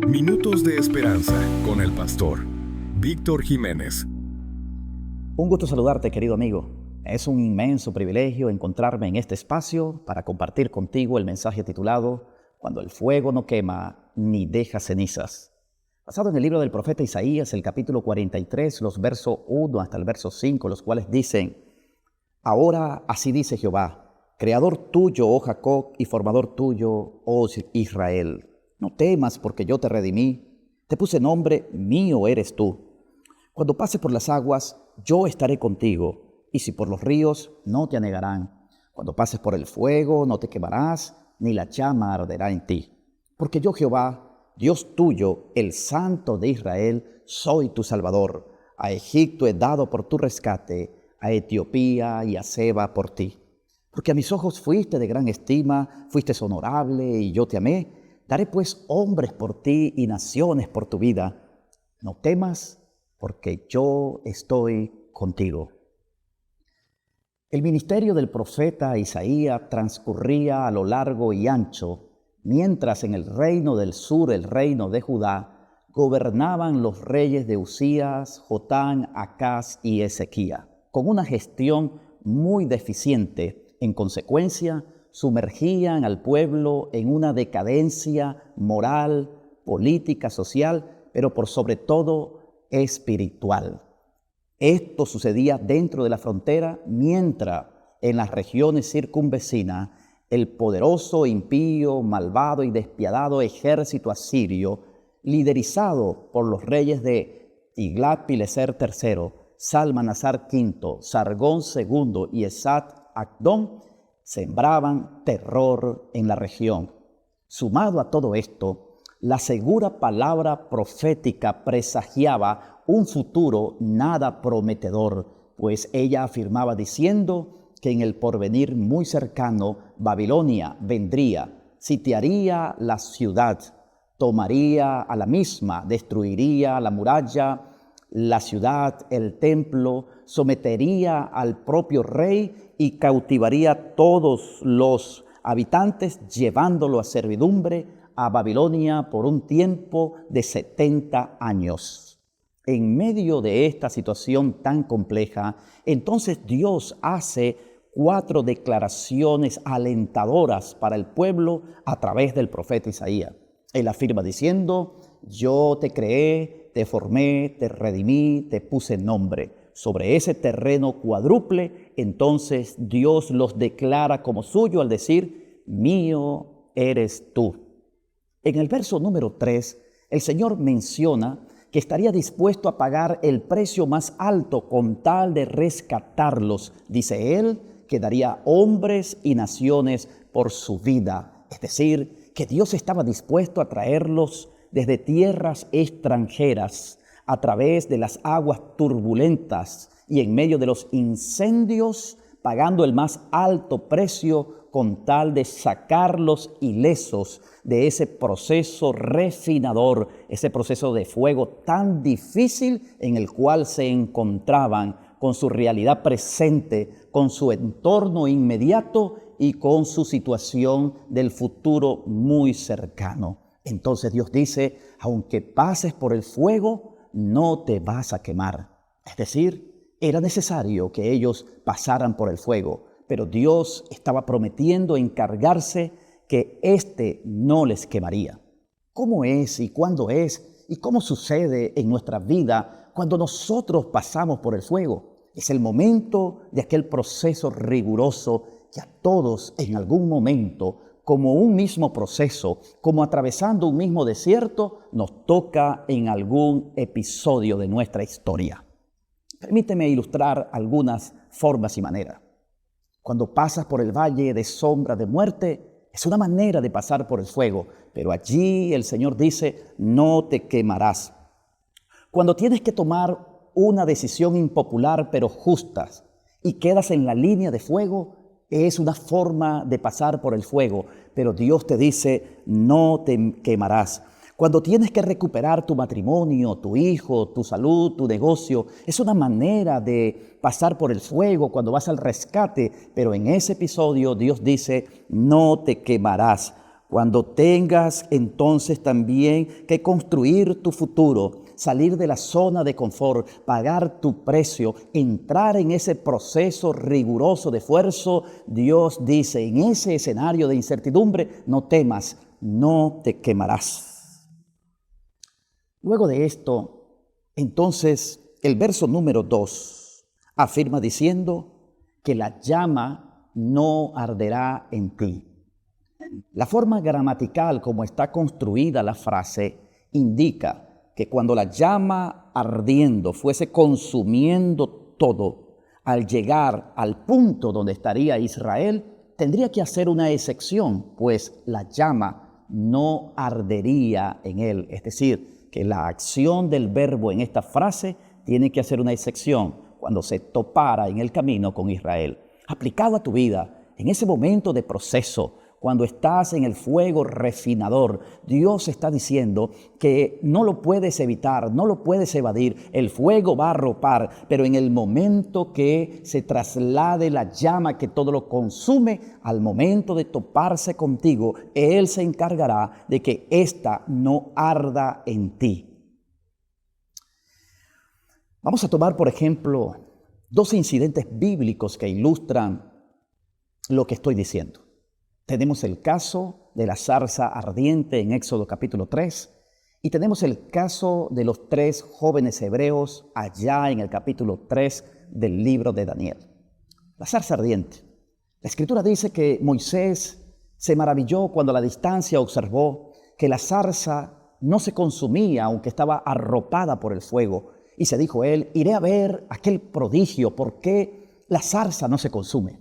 Minutos de Esperanza con el pastor Víctor Jiménez. Un gusto saludarte, querido amigo. Es un inmenso privilegio encontrarme en este espacio para compartir contigo el mensaje titulado Cuando el fuego no quema ni deja cenizas. Basado en el libro del profeta Isaías, el capítulo 43, los versos 1 hasta el verso 5, los cuales dicen: Ahora así dice Jehová, creador tuyo, oh Jacob, y formador tuyo, oh Israel. No temas, porque yo te redimí, te puse nombre, mío eres tú. Cuando pases por las aguas, yo estaré contigo, y si por los ríos, no te anegarán. Cuando pases por el fuego, no te quemarás, ni la llama arderá en ti. Porque yo, Jehová, Dios tuyo, el Santo de Israel, soy tu Salvador. A Egipto he dado por tu rescate, a Etiopía y a Seba por ti. Porque a mis ojos fuiste de gran estima, fuiste honorable, y yo te amé. Daré pues hombres por ti y naciones por tu vida. No temas, porque yo estoy contigo. El ministerio del profeta Isaías transcurría a lo largo y ancho, mientras en el reino del sur, el reino de Judá, gobernaban los reyes de Uzías, Jotán, Acaz y Ezequías, con una gestión muy deficiente. En consecuencia, sumergían al pueblo en una decadencia moral, política, social, pero por sobre todo espiritual. Esto sucedía dentro de la frontera, mientras en las regiones circunvecinas el poderoso, impío, malvado y despiadado ejército asirio, liderizado por los reyes de Tiglat-Pileser III, Salmanasar V, Sargón II y Esat-Acdón, sembraban terror en la región. Sumado a todo esto, la segura palabra profética presagiaba un futuro nada prometedor, pues ella afirmaba diciendo que en el porvenir muy cercano Babilonia vendría, sitiaría la ciudad, tomaría a la misma, destruiría la muralla, la ciudad, el templo, sometería al propio rey y cautivaría a todos los habitantes, llevándolo a servidumbre a Babilonia por un tiempo de 70 años. En medio de esta situación tan compleja, entonces Dios hace 4 declaraciones alentadoras para el pueblo a través del profeta Isaías. Él afirma diciendo: yo te creé, te formé, te redimí, te puse nombre. Sobre ese terreno cuádruple, entonces Dios los declara como suyo al decir: mío eres tú. En el verso número 3, el Señor menciona que estaría dispuesto a pagar el precio más alto con tal de rescatarlos. Dice Él que daría hombres y naciones por su vida. Es decir, que Dios estaba dispuesto a traerlos desde tierras extranjeras, a través de las aguas turbulentas y en medio de los incendios, pagando el más alto precio con tal de sacarlos ilesos de ese proceso refinador, ese proceso de fuego tan difícil en el cual se encontraban, con su realidad presente, con su entorno inmediato y con su situación del futuro muy cercano. Entonces Dios dice: aunque pases por el fuego, no te vas a quemar. Es decir, era necesario que ellos pasaran por el fuego, pero Dios estaba prometiendo encargarse que éste no les quemaría. ¿Cómo es y cuándo es y cómo sucede en nuestra vida cuando nosotros pasamos por el fuego? Es el momento de aquel proceso riguroso que a todos en algún momento, como un mismo proceso, como atravesando un mismo desierto, nos toca en algún episodio de nuestra historia. Permíteme ilustrar algunas formas y maneras. Cuando pasas por el valle de sombra de muerte, es una manera de pasar por el fuego, pero allí el Señor dice: no te quemarás. Cuando tienes que tomar una decisión impopular pero justa y quedas en la línea de fuego, es una forma de pasar por el fuego, pero Dios te dice: no te quemarás. Cuando tienes que recuperar tu matrimonio, tu hijo, tu salud, tu negocio, es una manera de pasar por el fuego cuando vas al rescate, pero en ese episodio Dios dice: no te quemarás. Cuando tengas entonces también que construir tu futuro, salir de la zona de confort, pagar tu precio, entrar en ese proceso riguroso de esfuerzo, Dios dice, en ese escenario de incertidumbre, no temas, no te quemarás. Luego de esto, entonces, el verso número 2 afirma diciendo que la llama no arderá en ti. La forma gramatical como está construida la frase indica que cuando la llama ardiendo fuese consumiendo todo, al llegar al punto donde estaría Israel, tendría que hacer una excepción, pues la llama no ardería en él. Es decir, que la acción del verbo en esta frase tiene que hacer una excepción cuando se topara en el camino con Israel. Aplicado a tu vida, en ese momento de proceso, cuando estás en el fuego refinador, Dios está diciendo que no lo puedes evitar, no lo puedes evadir. El fuego va a arropar, pero en el momento que se traslade la llama que todo lo consume, al momento de toparse contigo, Él se encargará de que ésta no arda en ti. Vamos a tomar, por ejemplo, dos incidentes bíblicos que ilustran lo que estoy diciendo. Tenemos el caso de la zarza ardiente en Éxodo capítulo 3 y tenemos el caso de los 3 jóvenes hebreos allá en el capítulo 3 del libro de Daniel. La zarza ardiente. La Escritura dice que Moisés se maravilló cuando a la distancia observó que la zarza no se consumía aunque estaba arropada por el fuego. Y se dijo él, iré a ver aquel prodigio, ¿por qué la zarza no se consume?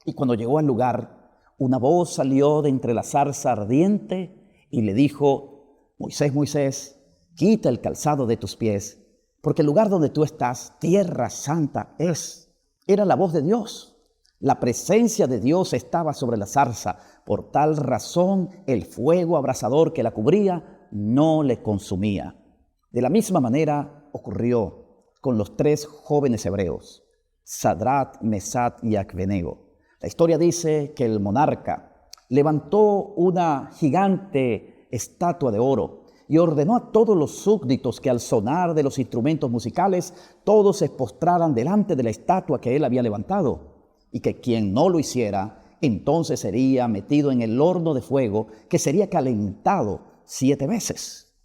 Y cuando llegó al lugar, una voz salió de entre la zarza ardiente y le dijo, Moisés, Moisés, quita el calzado de tus pies, porque el lugar donde tú estás, tierra santa es. Era la voz de Dios. La presencia de Dios estaba sobre la zarza. Por tal razón, el fuego abrasador que la cubría no le consumía. De la misma manera ocurrió con los 3 jóvenes hebreos, Sadrach, Mesach y Abednego. La historia dice que el monarca levantó una gigante estatua de oro y ordenó a todos los súbditos que al sonar de los instrumentos musicales todos se postraran delante de la estatua que él había levantado y que quien no lo hiciera entonces sería metido en el horno de fuego que sería calentado 7 veces.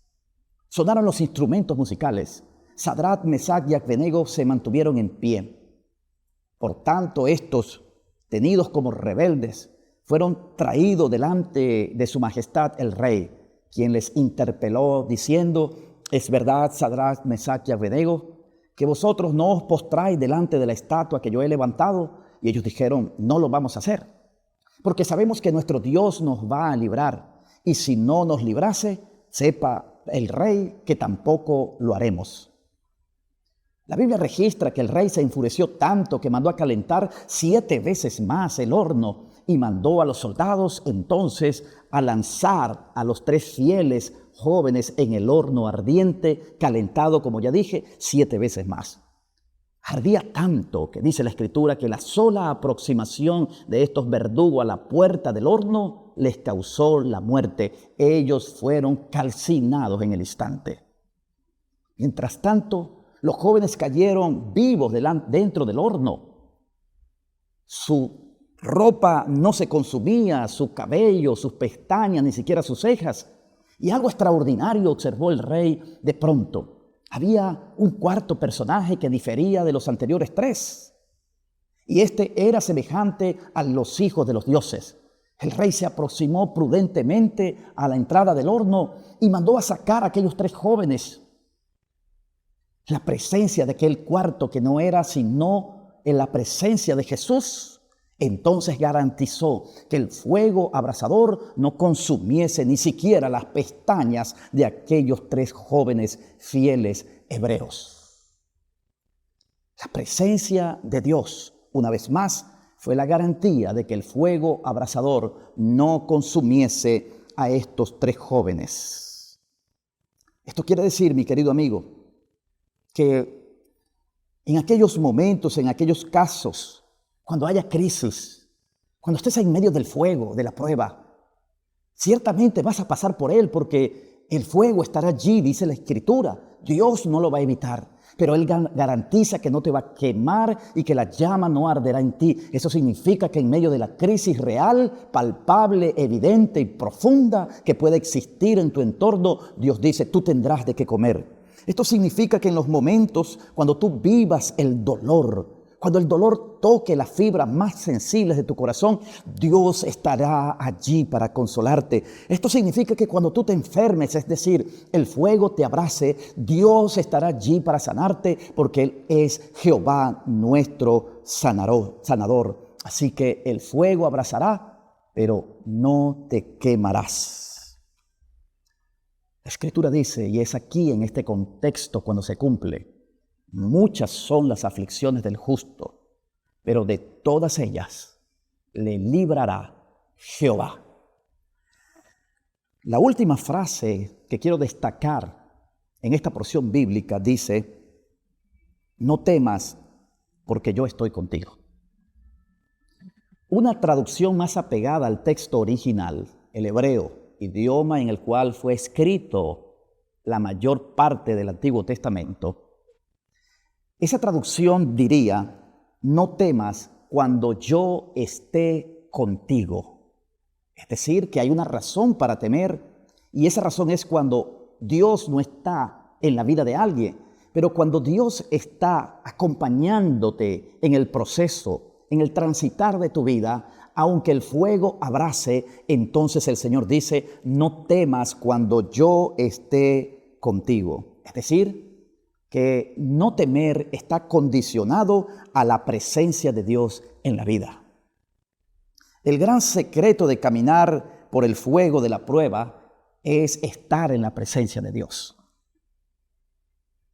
Sonaron los instrumentos musicales. Sadrach, Mesach y Abednego se mantuvieron en pie. Por tanto, estos tenidos como rebeldes, fueron traídos delante de su majestad el rey, quien les interpeló diciendo, es verdad, Sadrach, Mesach y Abednego, que vosotros no os postráis delante de la estatua que yo he levantado. Y ellos dijeron, no lo vamos a hacer, porque sabemos que nuestro Dios nos va a librar, y si no nos librase, sepa el rey que tampoco lo haremos. La Biblia registra que el rey se enfureció tanto que mandó a calentar 7 veces más el horno y mandó a los soldados entonces a lanzar a los 3 fieles jóvenes en el horno ardiente, calentado, como ya dije, 7 veces más. Ardía tanto que dice la Escritura que la sola aproximación de estos verdugos a la puerta del horno les causó la muerte. Ellos fueron calcinados en el instante. Mientras tanto, los jóvenes cayeron vivos dentro del horno. Su ropa no se consumía, su cabello, sus pestañas, ni siquiera sus cejas. Y algo extraordinario observó el rey de pronto. Había un cuarto personaje que difería de los anteriores 3. Y este era semejante a los hijos de los dioses. El rey se aproximó prudentemente a la entrada del horno y mandó a sacar a aquellos 3 jóvenes. La presencia de aquel cuarto que no era sino en la presencia de Jesús, entonces garantizó que el fuego abrasador no consumiese ni siquiera las pestañas de aquellos 3 jóvenes fieles hebreos. La presencia de Dios, una vez más, fue la garantía de que el fuego abrasador no consumiese a estos 3 jóvenes. Esto quiere decir, mi querido amigo, que en aquellos momentos, en aquellos casos, cuando haya crisis, cuando estés en medio del fuego, de la prueba, Ciertamente vas a pasar por él porque el fuego estará allí, dice la Escritura. Dios no lo va a evitar, pero Él garantiza que no te va a quemar y que la llama no arderá en ti. Eso significa que en medio de la crisis real, palpable, evidente y profunda que puede existir en tu entorno, Dios dice, tú tendrás de qué comer. Esto significa que en los momentos cuando tú vivas el dolor, cuando el dolor toque las fibras más sensibles de tu corazón, Dios estará allí para consolarte. Esto significa que cuando tú te enfermes, es decir, el fuego te abrace, Dios estará allí para sanarte porque Él es Jehová nuestro sanador. Así que el fuego abrazará, pero no te quemarás. La Escritura dice, y es aquí en este contexto cuando se cumple, muchas son las aflicciones del justo, pero de todas ellas le librará Jehová. La última frase que quiero destacar en esta porción bíblica dice, no temas porque yo estoy contigo. Una traducción más apegada al texto original, el hebreo, idioma en el cual fue escrito la mayor parte del Antiguo Testamento, esa traducción diría, no temas cuando yo esté contigo. Es decir, que hay una razón para temer y esa razón es cuando Dios no está en la vida de alguien. Pero cuando Dios está acompañándote en el proceso, en el transitar de tu vida, aunque el fuego abrace, entonces el Señor dice, no temas cuando yo esté contigo. Es decir, que no temer está condicionado a la presencia de Dios en la vida. El gran secreto de caminar por el fuego de la prueba es estar en la presencia de Dios.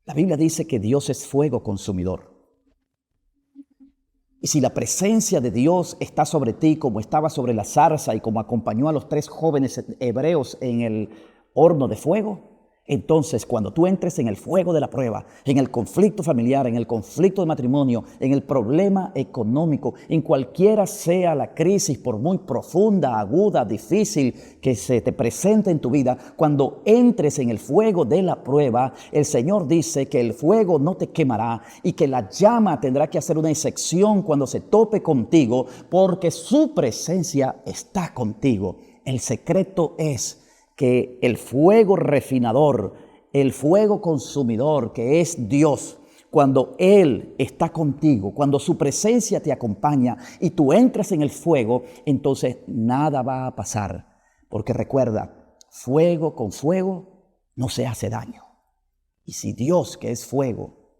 La Biblia dice que Dios es fuego consumidor. Y si la presencia de Dios está sobre ti como estaba sobre la zarza y como acompañó a los 3 jóvenes hebreos en el horno de fuego, entonces, cuando tú entres en el fuego de la prueba, en el conflicto familiar, en el conflicto de matrimonio, en el problema económico, en cualquiera sea la crisis, por muy profunda, aguda, difícil que se te presente en tu vida, cuando entres en el fuego de la prueba, el Señor dice que el fuego no te quemará y que la llama tendrá que hacer una excepción cuando se tope contigo, porque su presencia está contigo. El secreto es que el fuego refinador, el fuego consumidor que es Dios, cuando Él está contigo, cuando su presencia te acompaña y tú entras en el fuego, entonces nada va a pasar. Porque recuerda, fuego con fuego no se hace daño. Y si Dios, que es fuego,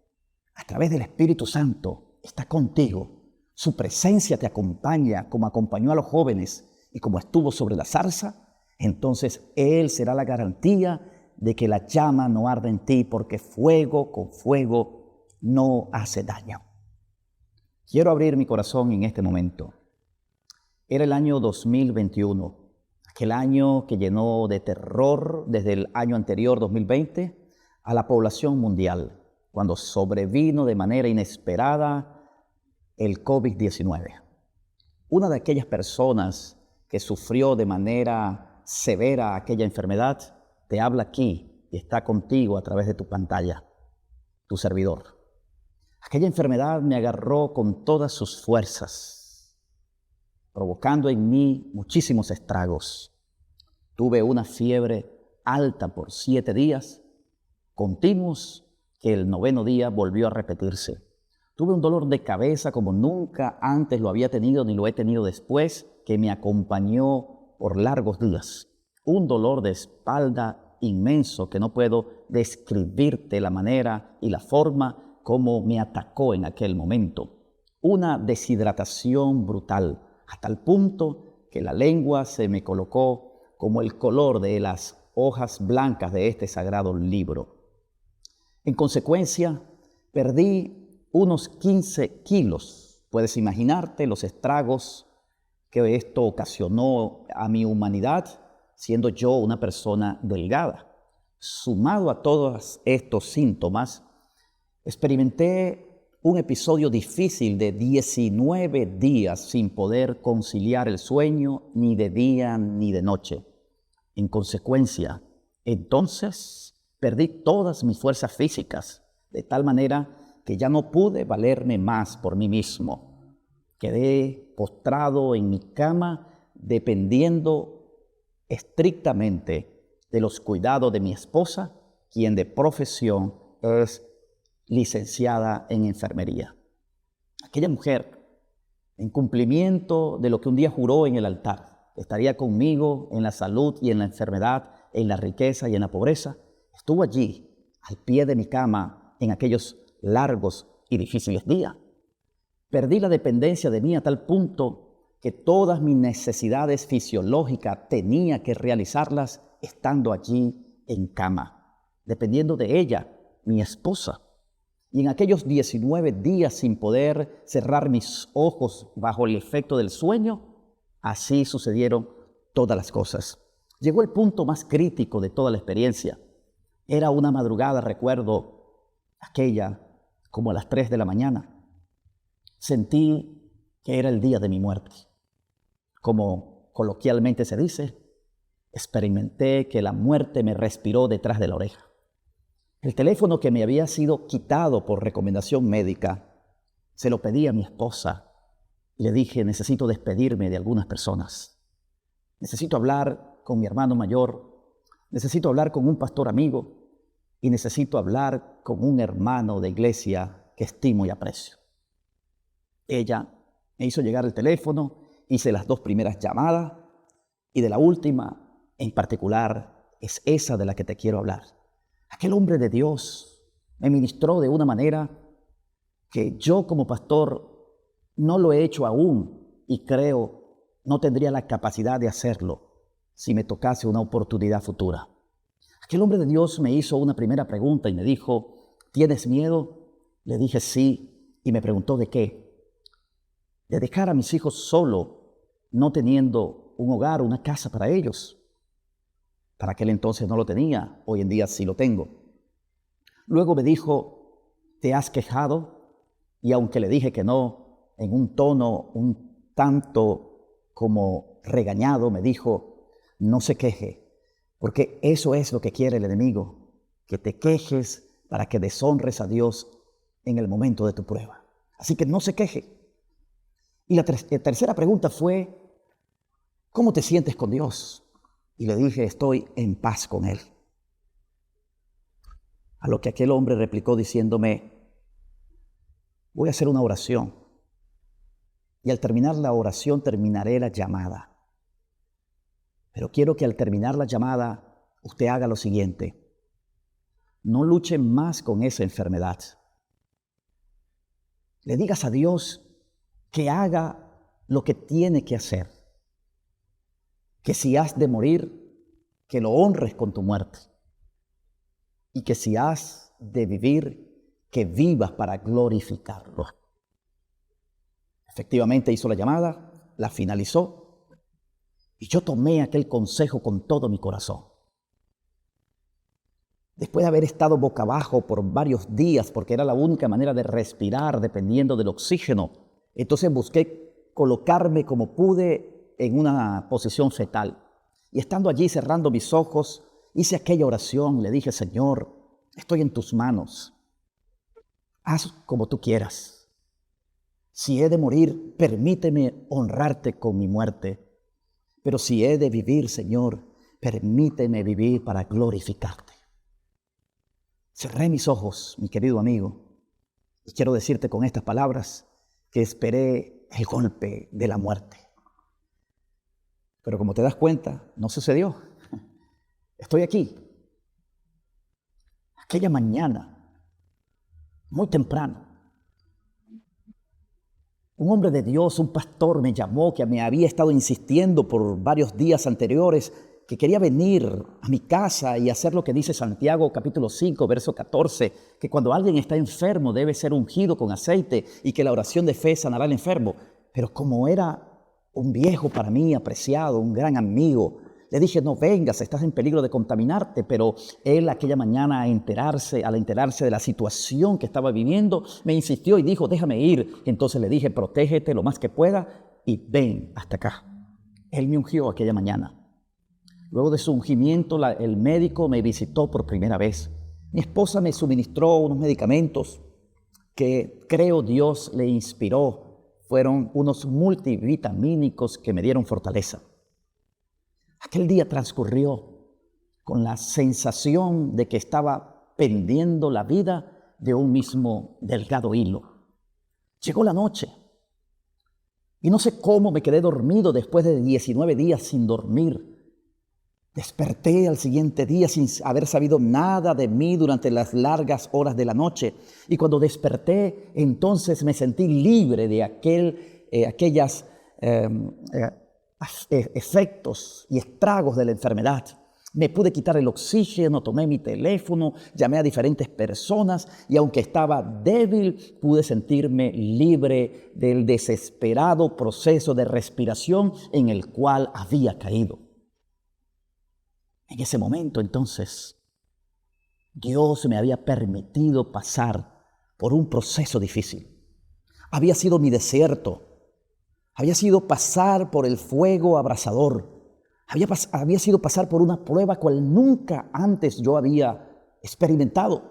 a través del Espíritu Santo está contigo, su presencia te acompaña como acompañó a los jóvenes y como estuvo sobre la zarza, entonces Él será la garantía de que la llama no arde en ti, porque fuego con fuego no hace daño. Quiero abrir mi corazón en este momento. Era el año 2021, aquel año que llenó de terror desde el año anterior, 2020, a la población mundial, cuando sobrevino de manera inesperada el COVID-19. Una de aquellas personas que sufrió de manera severa aquella enfermedad, te habla aquí y está contigo a través de tu pantalla, tu servidor. Aquella enfermedad me agarró con todas sus fuerzas, provocando en mí muchísimos estragos. Tuve una fiebre alta por 7 días, continuos, que el 9º día volvió a repetirse. Tuve un dolor de cabeza como nunca antes lo había tenido ni lo he tenido después, que me acompañó por largos días. Un dolor de espalda inmenso que no puedo describirte la manera y la forma como me atacó en aquel momento. Una deshidratación brutal, hasta el punto que la lengua se me colocó como el color de las hojas blancas de este sagrado libro. En consecuencia, perdí unos 15 kilos. Puedes imaginarte los estragos que esto ocasionó a mi humanidad, siendo yo una persona delgada. Sumado a todos estos síntomas, experimenté un episodio difícil de 19 días sin poder conciliar el sueño ni de día ni de noche. En consecuencia, entonces perdí todas mis fuerzas físicas, de tal manera que ya no pude valerme más por mí mismo. Quedé postrado en mi cama, dependiendo estrictamente de los cuidados de mi esposa, quien de profesión es licenciada en enfermería. Aquella mujer, en cumplimiento de lo que un día juró en el altar, estaría conmigo en la salud y en la enfermedad, en la riqueza y en la pobreza, estuvo allí, al pie de mi cama, en aquellos largos y difíciles días. Perdí la dependencia de mí a tal punto que todas mis necesidades fisiológicas tenía que realizarlas estando allí en cama, dependiendo de ella, mi esposa. Y en aquellos 19 días sin poder cerrar mis ojos bajo el efecto del sueño, así sucedieron todas las cosas. Llegó el punto más crítico de toda la experiencia. Era una madrugada, recuerdo, aquella como a las 3 de la mañana. Sentí que era el día de mi muerte. Como coloquialmente se dice, experimenté que la muerte me respiró detrás de la oreja. El teléfono que me había sido quitado por recomendación médica, se lo pedí a mi esposa y le dije, necesito despedirme de algunas personas. Necesito hablar con mi hermano mayor, necesito hablar con un pastor amigo y necesito hablar con un hermano de iglesia que estimo y aprecio. Ella me hizo llegar el teléfono, hice las 2 primeras llamadas y de la última en particular es esa de la que te quiero hablar. Aquel hombre de Dios me ministró de una manera que yo como pastor no lo he hecho aún y creo no tendría la capacidad de hacerlo si me tocase una oportunidad futura. Aquel hombre de Dios me hizo una primera pregunta y me dijo, ¿tienes miedo? Le dije sí y me preguntó ¿de qué? De dejar a mis hijos solo, no teniendo un hogar, una casa para ellos. Para aquel entonces no lo tenía, hoy en día sí lo tengo. Luego me dijo, ¿te has quejado? Y aunque le dije que no, en un tono un tanto como regañado, me dijo, no se queje, porque eso es lo que quiere el enemigo, que te quejes para que deshonres a Dios en el momento de tu prueba. Así que no se queje. Y la tercera pregunta fue, ¿cómo te sientes con Dios? Y le dije, estoy en paz con Él. A lo que aquel hombre replicó diciéndome, voy a hacer una oración. Y al terminar la oración terminaré la llamada. Pero quiero que al terminar la llamada usted haga lo siguiente. No luche más con esa enfermedad. Le digas a Dios que haga lo que tiene que hacer. Que si has de morir, que lo honres con tu muerte. Y que si has de vivir, que vivas para glorificarlo. Efectivamente hizo la llamada, la finalizó, y yo tomé aquel consejo con todo mi corazón. Después de haber estado boca abajo por varios días, porque era la única manera de respirar dependiendo del oxígeno, entonces busqué colocarme como pude en una posición fetal. Y estando allí cerrando mis ojos, hice aquella oración y le dije, Señor, estoy en tus manos. Haz como tú quieras. Si he de morir, permíteme honrarte con mi muerte. Pero si he de vivir, Señor, permíteme vivir para glorificarte. Cerré mis ojos, mi querido amigo, y quiero decirte con estas palabras que esperé el golpe de la muerte. Pero como te das cuenta, no sucedió. Estoy aquí. Aquella mañana, muy temprano, un hombre de Dios, un pastor me llamó que me había estado insistiendo por varios días anteriores que quería venir a mi casa y hacer lo que dice Santiago capítulo 5, verso 14, que cuando alguien está enfermo debe ser ungido con aceite y que la oración de fe sanará al enfermo. Pero como era un viejo para mí apreciado, un gran amigo, le dije, no vengas, estás en peligro de contaminarte. Pero él aquella mañana al enterarse de la situación que estaba viviendo, me insistió y dijo, déjame ir. Entonces le dije, protégete lo más que pueda y ven hasta acá. Él me ungió aquella mañana. Luego de su ungimiento, el médico me visitó por primera vez. Mi esposa me suministró unos medicamentos que creo Dios le inspiró. Fueron unos multivitamínicos que me dieron fortaleza. Aquel día transcurrió con la sensación de que estaba pendiendo la vida de un mismo delgado hilo. Llegó la noche y no sé cómo me quedé dormido después de 19 días sin dormir. Desperté al siguiente día sin haber sabido nada de mí durante las largas horas de la noche. Y cuando desperté, entonces me sentí libre de aquellos efectos y estragos de la enfermedad. Me pude quitar el oxígeno, tomé mi teléfono, llamé a diferentes personas y aunque estaba débil, pude sentirme libre del desesperado proceso de respiración en el cual había caído. En ese momento, entonces, Dios me había permitido pasar por un proceso difícil. Había sido mi desierto. Había sido pasar por el fuego abrasador. Había sido pasar por una prueba cual nunca antes yo había experimentado.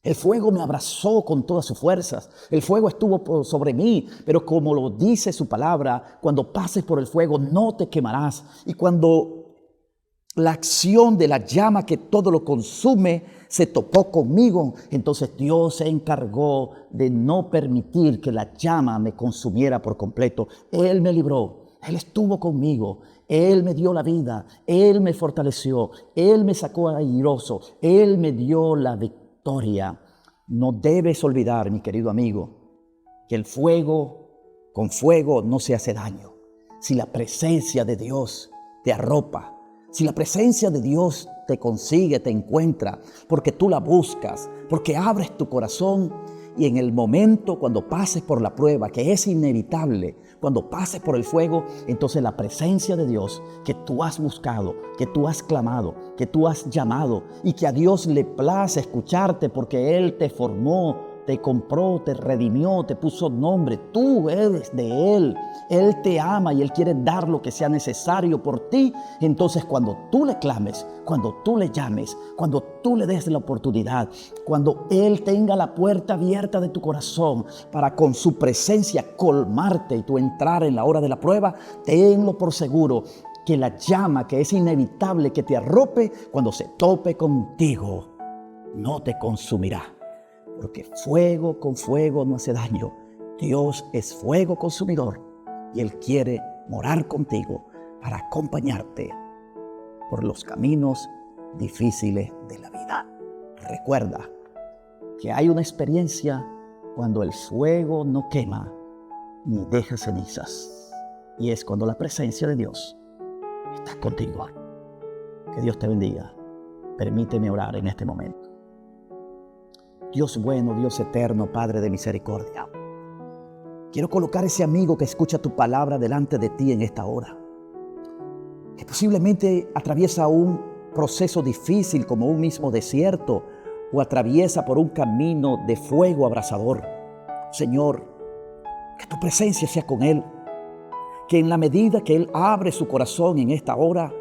El fuego me abrazó con todas sus fuerzas. El fuego estuvo sobre mí, pero como lo dice su palabra, cuando pases por el fuego no te quemarás. Y cuando la acción de la llama que todo lo consume se topó conmigo, entonces Dios se encargó de no permitir que la llama me consumiera por completo. Él me libró, Él estuvo conmigo, Él me dio la vida, Él me fortaleció, Él me sacó airoso, Él me dio la victoria. No debes olvidar, mi querido amigo, que el fuego, con fuego no se hace daño. Si la presencia de Dios te arropa, si la presencia de Dios te consigue, te encuentra, porque tú la buscas, porque abres tu corazón y en el momento cuando pases por la prueba, que es inevitable, cuando pases por el fuego, entonces la presencia de Dios que tú has buscado, que tú has clamado, que tú has llamado y que a Dios le place escucharte porque Él te formó, te compró, te redimió, te puso nombre. Tú eres de Él. Él te ama y Él quiere dar lo que sea necesario por ti. Entonces, cuando tú le clames, cuando tú le llames, cuando tú le des la oportunidad, cuando Él tenga la puerta abierta de tu corazón para con su presencia colmarte y tú entrar en la hora de la prueba, tenlo por seguro que la llama que es inevitable que te arrope, cuando se tope contigo, no te consumirá. Porque fuego con fuego no hace daño. Dios es fuego consumidor y Él quiere morar contigo para acompañarte por los caminos difíciles de la vida. Recuerda que hay una experiencia cuando el fuego no quema ni deja cenizas. Y es cuando la presencia de Dios está contigo. Que Dios te bendiga. Permíteme orar en este momento. Dios bueno, Dios eterno, Padre de misericordia. Quiero colocar ese amigo que escucha tu palabra delante de ti en esta hora, que posiblemente atraviesa un proceso difícil como un mismo desierto o atraviesa por un camino de fuego abrasador. Señor, que tu presencia sea con él, que en la medida que él abre su corazón en esta hora,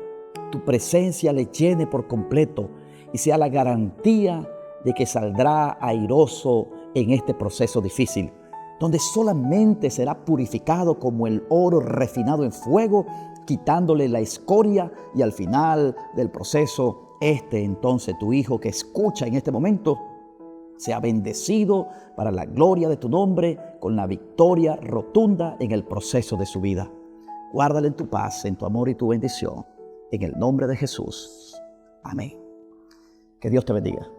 tu presencia le llene por completo y sea la garantía de que saldrá airoso en este proceso difícil, donde solamente será purificado como el oro refinado en fuego, quitándole la escoria, y al final del proceso, entonces tu hijo que escucha en este momento, sea bendecido para la gloria de tu nombre, con la victoria rotunda en el proceso de su vida. Guárdale en tu paz, en tu amor y tu bendición, en el nombre de Jesús. Amén. Que Dios te bendiga.